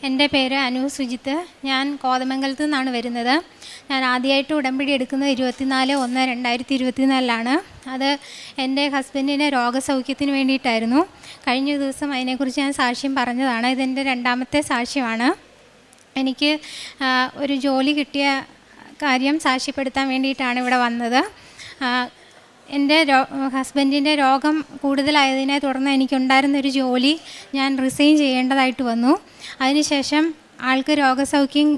എൻ്റെ പേര് അനു സുജിത്ത്. ഞാൻ കോതമംഗലത്തു നിന്നാണ് വരുന്നത്. ഞാൻ ആദ്യമായിട്ട് ഉടമ്പടി എടുക്കുന്നത് 24/1/2024 അത് എൻ്റെ ഹസ്ബൻഡിൻ്റെ രോഗസൗഖ്യത്തിന് വേണ്ടിയിട്ടായിരുന്നു. കഴിഞ്ഞ ദിവസം അതിനെക്കുറിച്ച് ഞാൻ സാക്ഷ്യം പറഞ്ഞതാണ്. ഇതെൻ്റെ രണ്ടാമത്തെ സാക്ഷ്യമാണ്. എനിക്ക് ഒരു ജോലി കിട്ടിയ കാര്യം സാക്ഷ്യപ്പെടുത്താൻ വേണ്ടിയിട്ടാണ് ഇവിടെ വന്നത്. എൻ്റെ ഹസ്ബൻഡിൻ്റെ രോഗം കൂടുതലായതിനെ തുടർന്ന് എനിക്കുണ്ടായിരുന്നൊരു ജോലി ഞാൻ റിസൈൻ ചെയ്യേണ്ടതായിട്ട് വന്നു. അതിനുശേഷം ആൾക്ക് രോഗസൗഖ്യം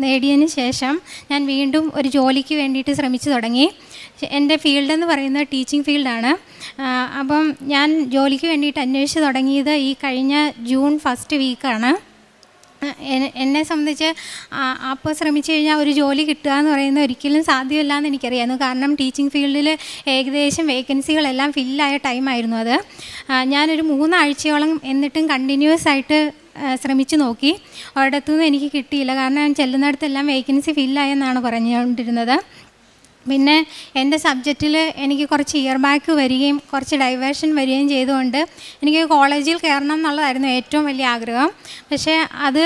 നേടിയതിന് ശേഷം ഞാൻ വീണ്ടും ഒരു ജോലിക്ക് വേണ്ടിയിട്ട് ശ്രമിച്ചു തുടങ്ങി. എൻ്റെ ഫീൽഡെന്ന് പറയുന്നത് ടീച്ചിങ് ഫീൽഡാണ്. അപ്പം ഞാൻ ജോലിക്ക് വേണ്ടിയിട്ട് അന്വേഷിച്ച് തുടങ്ങിയത് ഈ കഴിഞ്ഞ ജൂൺ 1st വീക്കാണ്. എന്നെ സംബന്ധിച്ച് അപ്പോൾ ശ്രമിച്ചു കഴിഞ്ഞാൽ ഒരു ജോലി കിട്ടുക എന്ന് പറയുന്നത് ഒരിക്കലും സാധ്യമല്ല എന്ന് എനിക്കറിയായിരുന്നു. കാരണം ടീച്ചിങ് ഫീൽഡിൽ ഏകദേശം വേക്കൻസികളെല്ലാം ഫില്ലായ ടൈമായിരുന്നു അത്. ഞാനൊരു 3 ആഴ്ചയോളം എന്നിട്ടും കണ്ടിന്യൂസ് ആയിട്ട് ശ്രമിച്ചു നോക്കി. ഒരിടത്തുനിന്നും എനിക്ക് കിട്ടിയില്ല. കാരണം ഞാൻ ചെല്ലുന്നിടത്തെല്ലാം വേക്കൻസി ഫില്ലായെന്നാണ് പറഞ്ഞുകൊണ്ടിരുന്നത്. പിന്നെ എൻ്റെ സബ്ജക്റ്റിൽ എനിക്ക് കുറച്ച് ഇയർ ബാക്ക് വരികയും കുറച്ച് ഡൈവേർഷൻ വരികയും ചെയ്തുകൊണ്ട് എനിക്ക് കോളേജിൽ കയറണം എന്നുള്ളതായിരുന്നു ഏറ്റവും വലിയ ആഗ്രഹം. പക്ഷേ അത്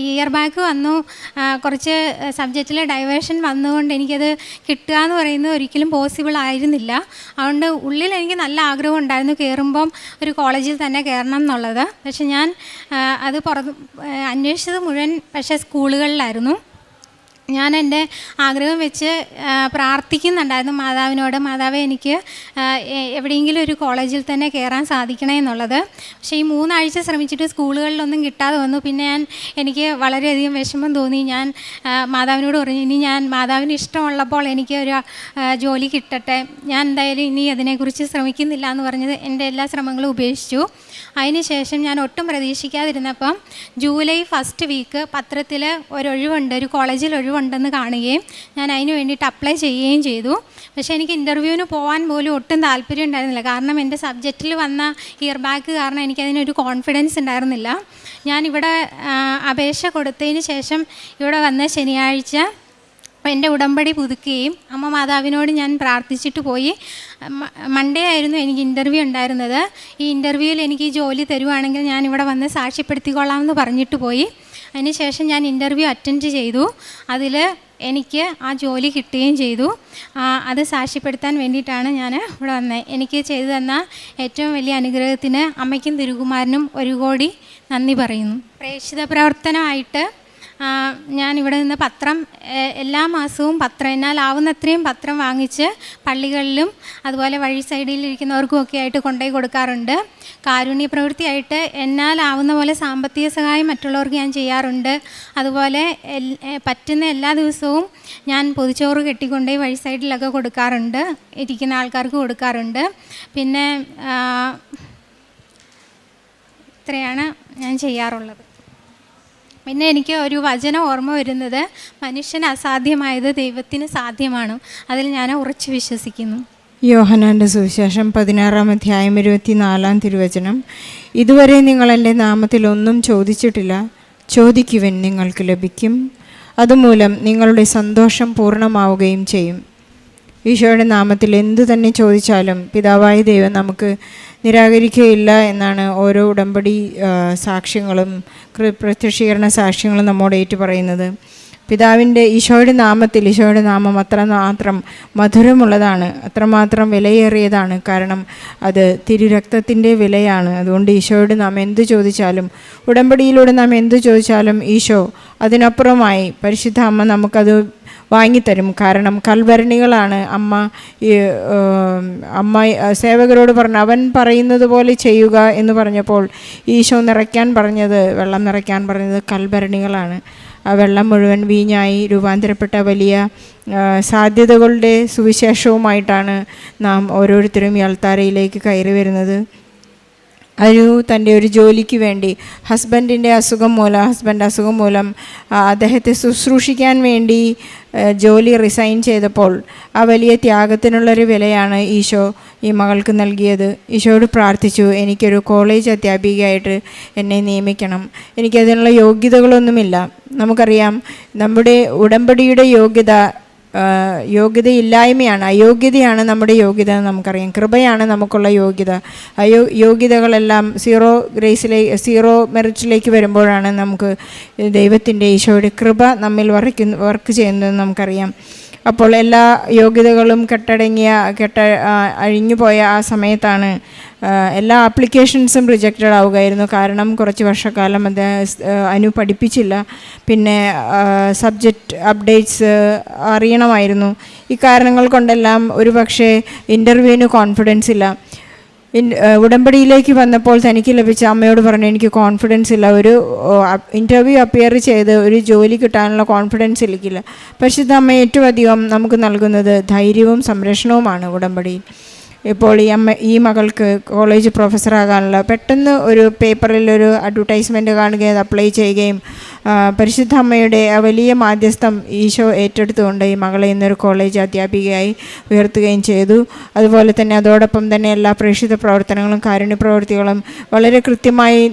ഇയർ ബാക്ക് വന്നു, കുറച്ച് സബ്ജക്റ്റിൽ ഡൈവേർഷൻ വന്നുകൊണ്ട് എനിക്കത് കിട്ടുക എന്ന് പറയുന്നത് ഒരിക്കലും പോസിബിൾ ആയിരുന്നില്ല. അതുകൊണ്ട് ഉള്ളിൽ എനിക്ക് നല്ല ആഗ്രഹം ഉണ്ടായിരുന്നു കയറുമ്പം ഒരു കോളേജിൽ തന്നെ കയറണം എന്നുള്ളത്. പക്ഷെ ഞാൻ അത് അന്വേഷിച്ചത് മുഴുവൻ പക്ഷേ സ്കൂളുകളിലായിരുന്നു. ഞാൻ എൻ്റെ ആഗ്രഹം വെച്ച് പ്രാർത്ഥിക്കുന്നുണ്ടായിരുന്നു മാതാവിനോട്, മാതാവേ എനിക്ക് എവിടെയെങ്കിലും ഒരു കോളേജിൽ തന്നെ കയറാൻ സാധിക്കണേ എന്നുള്ളത്. പക്ഷേ ഈ 3 ആഴ്ച ശ്രമിച്ചിട്ട് സ്കൂളുകളിലൊന്നും കിട്ടാതെ വന്നു. പിന്നെ എനിക്ക് വളരെയധികം വിഷമം തോന്നി. ഞാൻ മാതാവിനോട് പറഞ്ഞു, ഇനി ഞാൻ മാതാവിന് ഇഷ്ടമുള്ളപ്പോൾ എനിക്ക് ഒരു ജോലി കിട്ടട്ടെ, ഞാൻ എന്തായാലും ഇനി അതിനെക്കുറിച്ച് ശ്രമിക്കുന്നില്ല എന്ന് പറഞ്ഞത് എൻ്റെ എല്ലാ ശ്രമങ്ങളും ഉപേക്ഷിച്ചു. അതിനുശേഷം ഞാൻ ഒട്ടും പ്രതീക്ഷിക്കാതിരുന്നപ്പം ജൂലൈ 1st വീക്ക് പത്രത്തിൽ ഒരു കോളേജിൽ ഒഴിവുണ്ടെന്ന് കാണുകയും ഞാൻ അതിന് വേണ്ടിയിട്ട് അപ്ലൈ ചെയ്യുകയും ചെയ്തു. പക്ഷേ എനിക്ക് ഇൻ്റർവ്യൂവിന് പോകാൻ പോലും ഒട്ടും താല്പര്യം ഉണ്ടായിരുന്നില്ല. കാരണം എൻ്റെ സബ്ജക്റ്റിൽ വന്ന ഇയർ ബാക്ക് കാരണം എനിക്കതിനൊരു കോൺഫിഡൻസ് ഉണ്ടായിരുന്നില്ല. ഞാനിവിടെ അപേക്ഷ കൊടുത്തതിന് ശേഷം ഇവിടെ വന്ന ശനിയാഴ്ച എൻ്റെ ഉടമ്പടി പുതുക്കുകയും അമ്മ മാതാവിനോട് ഞാൻ പ്രാർത്ഥിച്ചിട്ട് പോയി. മൺഡേ ആയിരുന്നു എനിക്ക് ഇൻ്റർവ്യൂ ഉണ്ടായിരുന്നത്. ഈ ഇൻ്റർവ്യൂവിൽ എനിക്ക് ഈ ജോലി തരുവാണെങ്കിൽ ഞാൻ ഇവിടെ വന്ന് സാക്ഷ്യപ്പെടുത്തിക്കൊള്ളാമെന്ന് പറഞ്ഞിട്ട് പോയി. അതിനുശേഷം ഞാൻ ഇൻ്റർവ്യൂ അറ്റൻഡ് ചെയ്തു. അതിൽ എനിക്ക് ആ ജോലി കിട്ടുകയും ചെയ്തു. അത് സാക്ഷ്യപ്പെടുത്താൻ വേണ്ടിയിട്ടാണ് ഞാൻ ഇവിടെ വന്നത്. എനിക്ക് ചെയ്തു തന്ന ഏറ്റവും വലിയ അനുഗ്രഹത്തിന് അമ്മയ്ക്കും തിരുകുമാരനും 1 കോടി നന്ദി പറയുന്നു. പ്രേക്ഷിത പ്രവർത്തനമായിട്ട് ഞാനിവിടെ നിന്ന് പത്രം എല്ലാ മാസവും എന്നാലാവുന്നത്രയും പത്രം വാങ്ങിച്ച് പള്ളികളിലും അതുപോലെ വഴി സൈഡിലിരിക്കുന്നവർക്കും ഒക്കെ ആയിട്ട് കൊണ്ടുപോയി കൊടുക്കാറുണ്ട്. കാരുണ്യ പ്രവൃത്തിയായിട്ട് എന്നാലാവുന്ന പോലെ സാമ്പത്തിക സഹായം മറ്റുള്ളവർക്ക് ഞാൻ ചെയ്യാറുണ്ട്. അതുപോലെ പറ്റുന്ന എല്ലാ ദിവസവും ഞാൻ പൊതിച്ചോറ് കെട്ടിക്കൊണ്ടുപോയി വഴി സൈഡിലൊക്കെ കൊടുക്കാറുണ്ട്, ഇരിക്കുന്ന ആൾക്കാർക്ക് കൊടുക്കാറുണ്ട്. പിന്നെ ഇത്രയാണ് ഞാൻ ചെയ്യാറുള്ളത്. പിന്നെ എനിക്ക് ഒരു വചനം ഓർമ്മ വരുന്നത്, മനുഷ്യന് അസാധ്യമായത് ദൈവത്തിന് സാധ്യമാണ്. അതിൽ ഞാൻ ഉറച്ചു വിശ്വസിക്കുന്നു. യോഹന്നാൻ്റെ സുവിശേഷം 16-ാം അധ്യായം 24-ാം തിരുവചനം, ഇതുവരെ നിങ്ങൾ എൻ്റെ നാമത്തിൽ ഒന്നും ചോദിച്ചിട്ടില്ല, ചോദിക്കുവിൻ നിങ്ങൾക്ക് ലഭിക്കും, അതുമൂലം നിങ്ങളുടെ സന്തോഷം പൂർണ്ണമാവുകയും ചെയ്യും. ഈശോയുടെ നാമത്തിൽ എന്തു തന്നെ ചോദിച്ചാലും പിതാവായ ദൈവം നമുക്ക് നിരാകരിക്കുകയില്ല എന്നാണ് ഓരോ ഉടമ്പടി സാക്ഷ്യങ്ങളും പ്രത്യക്ഷീകരണ സാക്ഷ്യങ്ങളും നമ്മോട് ഏറ്റു പറയുന്നത്. ഈശോയുടെ നാമം അത്രമാത്രം മധുരമുള്ളതാണ്, അത്രമാത്രം വിലയേറിയതാണ്. കാരണം അത് തിരുരക്തത്തിൻ്റെ വിലയാണ്. അതുകൊണ്ട് ഈശോയോട് നാം എന്തു ചോദിച്ചാലും, ഉടമ്പടിയിലൂടെ നാം എന്തു ചോദിച്ചാലും ഈശോ അതിനപ്പുറമായി പരിശുദ്ധ അമ്മ നമുക്കത് വാങ്ങിത്തരും. കാരണം കൽഭരണികളാണ് അമ്മ സേവകരോട് പറഞ്ഞു, അവൻ പറയുന്നത് പോലെ ചെയ്യുക എന്ന് പറഞ്ഞപ്പോൾ ഈശോ വെള്ളം നിറയ്ക്കാൻ പറഞ്ഞത് കൽഭരണികളാണ്. ആ വെള്ളം മുഴുവൻ വീഞ്ഞായി രൂപാന്തരപ്പെട്ട വലിയ സാധ്യതകളുടെ സുവിശേഷവുമായിട്ടാണ് നാം ഓരോരുത്തരും ഈ അൾത്താരയിലേക്ക് കയറി വരുന്നത്. തൻ്റെ ഒരു ജോലിക്ക് വേണ്ടി ഹസ്ബൻഡ് അസുഖം മൂലം അദ്ദേഹത്തെ ശുശ്രൂഷിക്കാൻ വേണ്ടി ജോലി റിസൈൻ ചെയ്തപ്പോൾ ആ വലിയ ത്യാഗത്തിനുള്ളൊരു വിലയാണ് ഈശോ ഈ മകൾക്ക് നൽകിയത്. ഈശോയോട് പ്രാർത്ഥിച്ചു, എനിക്കൊരു കോളേജ് അധ്യാപികയായിട്ട് എന്നെ നിയമിക്കണം, എനിക്കതിനുള്ള യോഗ്യതകളൊന്നുമില്ല. നമുക്കറിയാം നമ്മുടെ ഉടമ്പടിയുടെ യോഗ്യത യോഗ്യതയില്ലായ്മയാണ്, അയോഗ്യതയാണ് നമ്മുടെ യോഗ്യത എന്ന് നമുക്കറിയാം. കൃപയാണ് നമുക്കുള്ള യോഗ്യത. യോഗ്യതകളെല്ലാം സീറോ മെറിറ്റിലേക്ക് വരുമ്പോഴാണ് നമുക്ക് ദൈവത്തിൻ്റെ ഈശോയുടെ കൃപ നമ്മിൽ വർക്ക് ചെയ്യുന്നതെന്ന് നമുക്കറിയാം. അപ്പോൾ എല്ലാ യോഗ്യതകളും അഴിഞ്ഞുപോയ ആ സമയത്താണ് എല്ലാ ആപ്ലിക്കേഷൻസും റിജക്റ്റഡ് ആവുകയായിരുന്നു. കാരണം കുറച്ച് വർഷക്കാലം അനു പഠിപ്പിച്ചില്ല. പിന്നെ സബ്ജക്റ്റ് അപ്ഡേറ്റ്സ് അറിയണമായിരുന്നു. ഈ കാരണങ്ങൾ കൊണ്ടെല്ലാം ഒരു പക്ഷേ ഇൻ്റർവ്യൂവിന് കോൺഫിഡൻസ് ഇല്ല. ഉടമ്പടിയിലേക്ക് വന്നപ്പോൾ തനിക്ക് ലഭിച്ച അമ്മയോട് പറഞ്ഞു, എനിക്ക് കോൺഫിഡൻസ് ഇല്ല, ഒരു ഇൻ്റർവ്യൂ അപ്പിയർ ചെയ്ത് ഒരു ജോലി കിട്ടാനുള്ള കോൺഫിഡൻസ് ഇരിക്കില്ല. പരിശുദ്ധ അമ്മ ഏറ്റവും അധികം നമുക്ക് നൽകുന്നത് ധൈര്യവും സംരക്ഷണവുമാണ് ഉടമ്പടിയിൽ. ഇപ്പോൾ ഈ മകൾക്ക് കോളേജ് പ്രൊഫസറാകാനുള്ള പെട്ടെന്ന് ഒരു പേപ്പറിൽ ഒരു അഡ്വർടൈസ്മെൻറ്റ് കാണുകയും അത് അപ്ലൈ ചെയ്യുകയും പരിശുദ്ധ അമ്മയുടെ വലിയ മാധ്യസ്ഥം ഈശോ ഏറ്റെടുത്തുകൊണ്ട് ഈ മകളെ ഇന്നൊരു കോളേജ് അധ്യാപികയായി ഉയർത്തുകയും ചെയ്തു. അതുപോലെ തന്നെ അതോടൊപ്പം തന്നെ എല്ലാ പ്രേക്ഷിത പ്രവർത്തനങ്ങളും കാരുണ്യ പ്രവൃത്തികളും വളരെ കൃത്യമായി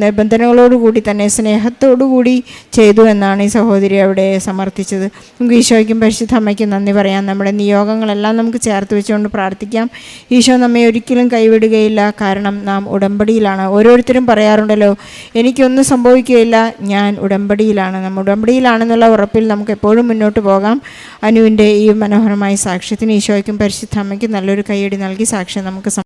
നിബന്ധനകളോടുകൂടി തന്നെ സ്നേഹത്തോടുകൂടി ചെയ്തു എന്നാണ് ഈ സഹോദരി അവിടെ സമർത്ഥിച്ചത്. നമുക്ക് ഈശോയ്ക്കും പരിശുദ്ധ അമ്മയ്ക്കും നന്ദി പറയാം. നമ്മുടെ നിയോഗങ്ങളെല്ലാം നമുക്ക് ചേർത്ത് വെച്ചുകൊണ്ട് പ്രാർത്ഥിക്കാം. ഈശോ നമ്മെ ഒരിക്കലും കൈവിടുകയില്ല, കാരണം നാം ഉടമ്പടിയിലാണ്. ഓരോരുത്തരും പറയാറുണ്ടല്ലോ, എനിക്കൊന്നും സംഭവിക്കുകയില്ല, ഞാൻ ഉടമ്പടിയിലാണ്. നമ്മൾ ഉടമ്പടിയിലാണെന്നുള്ള ഉറപ്പിൽ നമുക്ക് എപ്പോഴും മുന്നോട്ട് പോകാം. അനുവിൻ്റെ ഈ മനോഹരമായ സാക്ഷ്യത്തിന് ഈശോയ്ക്കും പരിശുദ്ധ അമ്മയ്ക്കും നല്ലൊരു കൈയടി നൽകി സാക്ഷ്യം നമുക്ക്